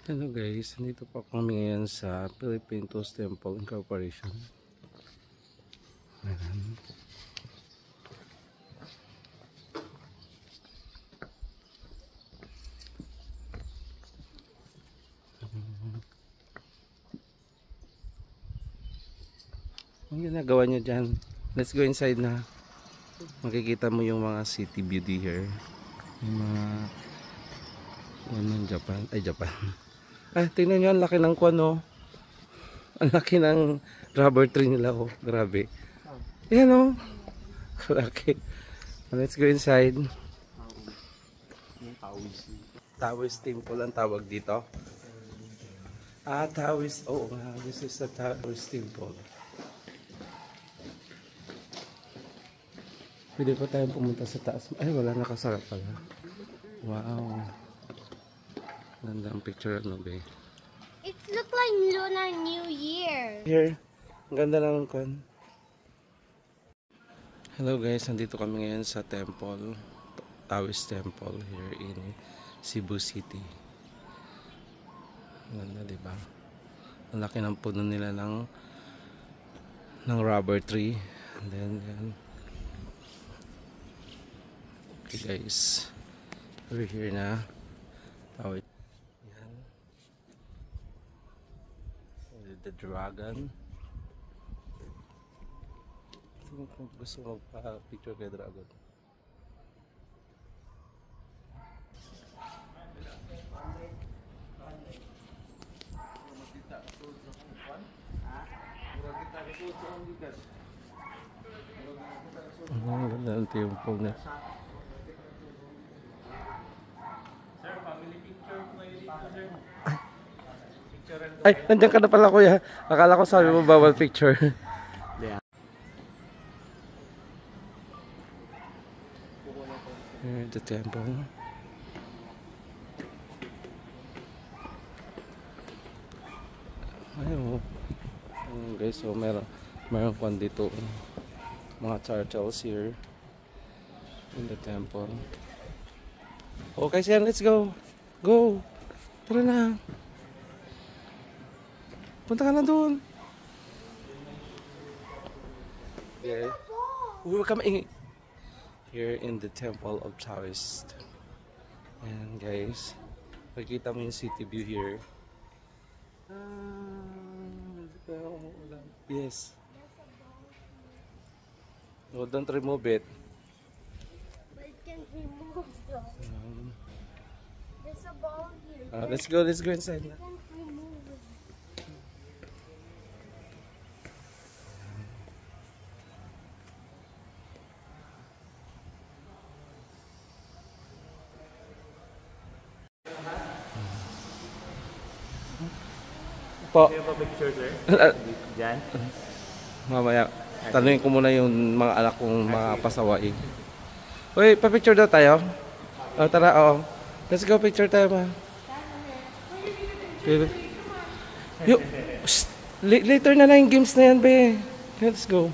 Hello guys, nandito po kami ngayon sa Philippine Toast Temple Incorporation. Ayan. Ang ginagawa nyo dyan? Let's go inside na. Makikita mo yung mga city beauty here. Yung mga Japan. Ay, Japan. Ah, tingnan nyo, ang laki ng kwan, oh. Ang laki ng rubber tree nila, oh. Grabe. Ayan, oh. Kalaki. Let's go inside. Taoist Temple ang tawag dito. Ah, Taoist. Oo nga, this is the Taoist Temple. Pwede pa tayong pumunta sa taas. Ay, wala, nakasarap pala. Wow. Ganda ang picture, ano ba? It looks like Lunar New Year. Here, ang ganda ng kwan. Hello guys, nandito kami ngayon sa temple, Taoist Temple here in Cebu City. Ang ganda, diba? Ang laki ng puno nila ng rubber tree. And then, yan. Okay guys, we're here na. Taoist. Yan. The dragon. Kung gusto magpa-picture kay dragon. Ang ganda ng temple na. Sir, family picture po kayo dito, sir. Ay, nandiyan ka na pala kuya. Akala ko sabi mo bawal picture. Here the temple. Ayun. Guys, so meron kwan dito. Mga turtles here in the temple. Okay, siya, let's go. Go. Tara na. Punta ka na doon. Yeah. Huwag ka maingay. Here in the temple of Taoist. And guys, makikita mo yung city view here. Yes. No, don't remove it. But it can remove though. There's a ball here. Let's go inside. You can't remove it. Po. Kayo pa picture, sir? Diyan? Mamaya, tanungin ko muna yung mga anak kong mga pasaway. Uy, pa-picture daw tayo? Oh, tara, oo. Let's go, picture tayo ma. Later na lang yung games na yan, be. Let's go.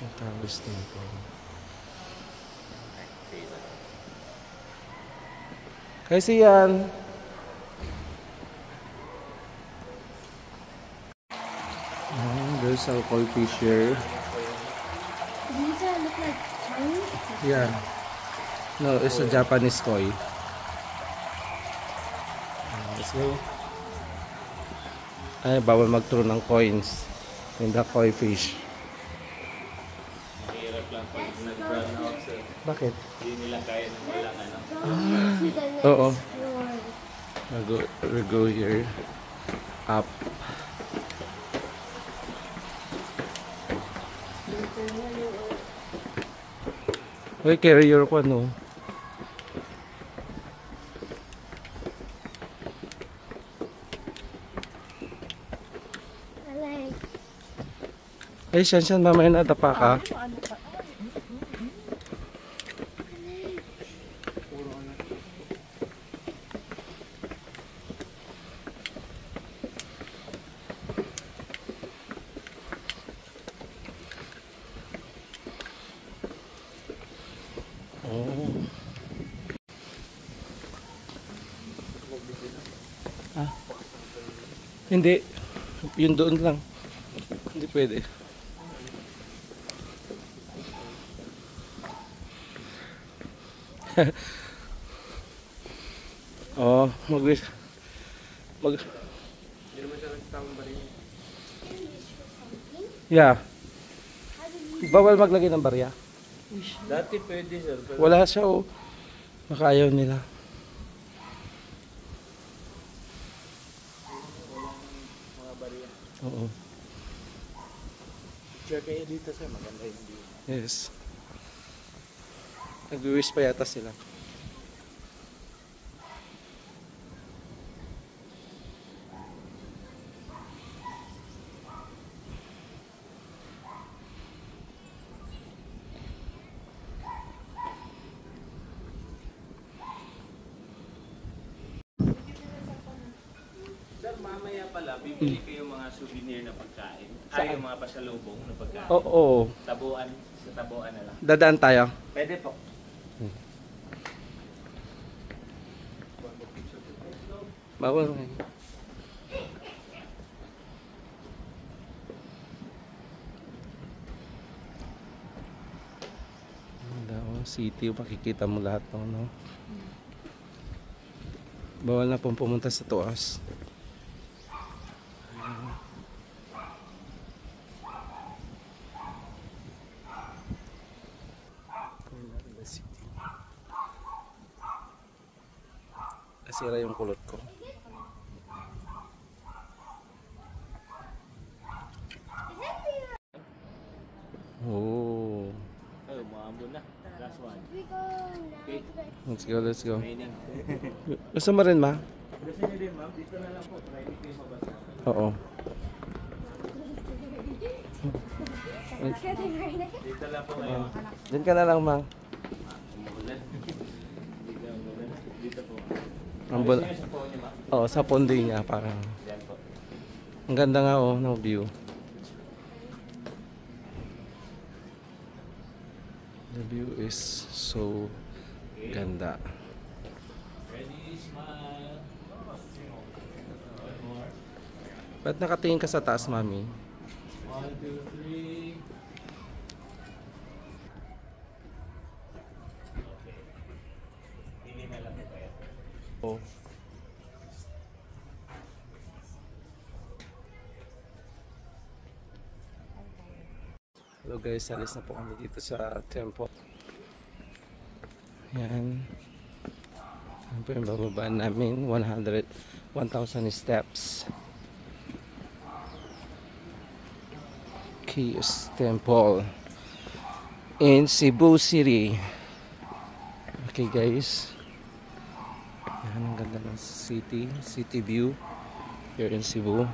Ang Taoist Temple. Kasi yan. There's a koi fish here. These are look like Chinese. Yeah. No, it's a Japanese koi. Let's go. Ay, bawal mag-throw ng coins in the koi fish. Mahirap lang pag nag-run out, sir. Bakit? Hindi nila kaya ng walang ano. To the next Oo. floor. We go here. Up. Uy, carry your kwan, no? I like. Ay, siyan, mamaya na tapa ka. Hindi. Yun doon lang. Hindi pwede. Oh, mag Hindi naman siya nagtawang ba rin? yeah. Bawal maglagay ng barya. Dati pwede sir. Pero Wala siya oh. Makayaw nila. mga bariya. Oo. Picture kayo dito sir. Maganda yung view. Yes. Nag-wish pa yata sila. Sir, mamaya pala, bibili ko yung mga souvenir na pagkain. Ay, yung mga pasalubong na pagkain. Oo. Tabuan, sa tabuan na lang. Dadaan tayo. Pwede po. Bawal. City, makikita mo lahat no? Bawal na pong pumunta sa tuas. Nasira yung kulot ko. Oh. Ay, umambo na. Last one. We go now Okay. to the Let's go, let's go. Raining. Gusto mo rin, ma? Gusto niyo din ma'am? Dito na lang po. Try ko yung mabasa. Oo. It's getting raining. Dito lang po kayo. Diyan ka na lang, ma. Umulan. Dito, umulan. Dito po. Ang Gusto niyo sa phone niyo ma'am? Oo, sa pondo niya parang. Diyan po. Ang ganda nga oh, ng view. The view is so ganda. Ready, smile. One more. Ba't nakatingin ka sa taas, mami? 1, 2, 3. Okay. Hindi na lang po kayo. Oh. Hello guys, alis na po kami dito sa temple. Yan. Yan po yung bababaan namin. 1,000 steps. Kios Temple in Cebu City. Okay guys. Yan ang ganda ng city view here in Cebu.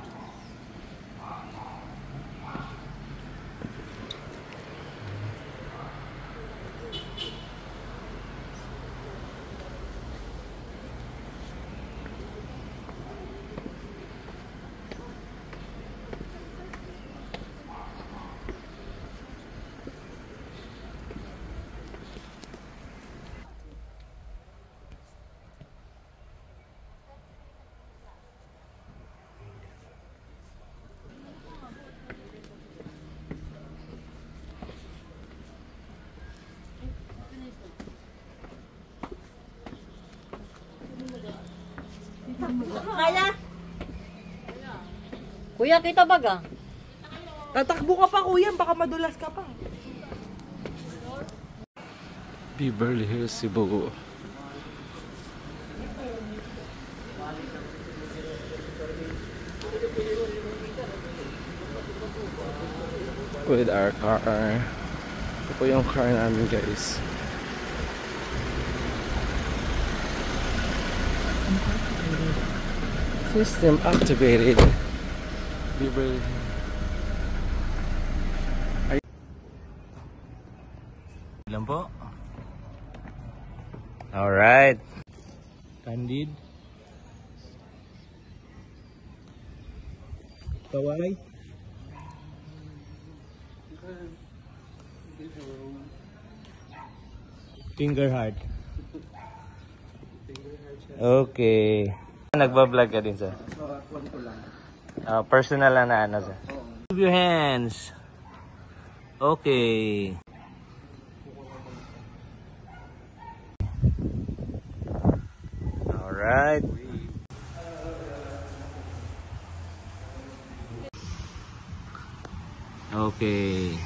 Kaya? Kuya, kita baga? Tatakbo ka pa kuya, baka madulas ka pa. Beverly Hills, Cebu. With our car. Ito po yung car namin guys. System activated. Beverly Hills. Ilan po? Alright. Candid. Kawai. Finger heart. Okay. Nagbablog ka din sir? Personal lang na ano, sir. Move your hands. Okay. Alright. Okay.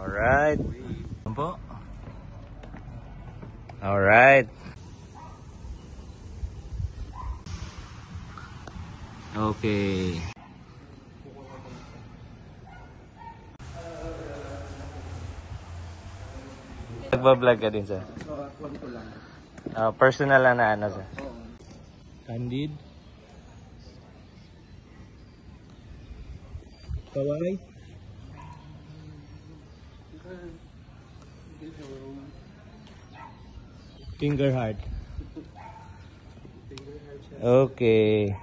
Alright. Ano po? Alright. Okay. Nagbablog ka din, sir? Personal lang na ano, sir? Candid? Kawai? Finger heart. Okay.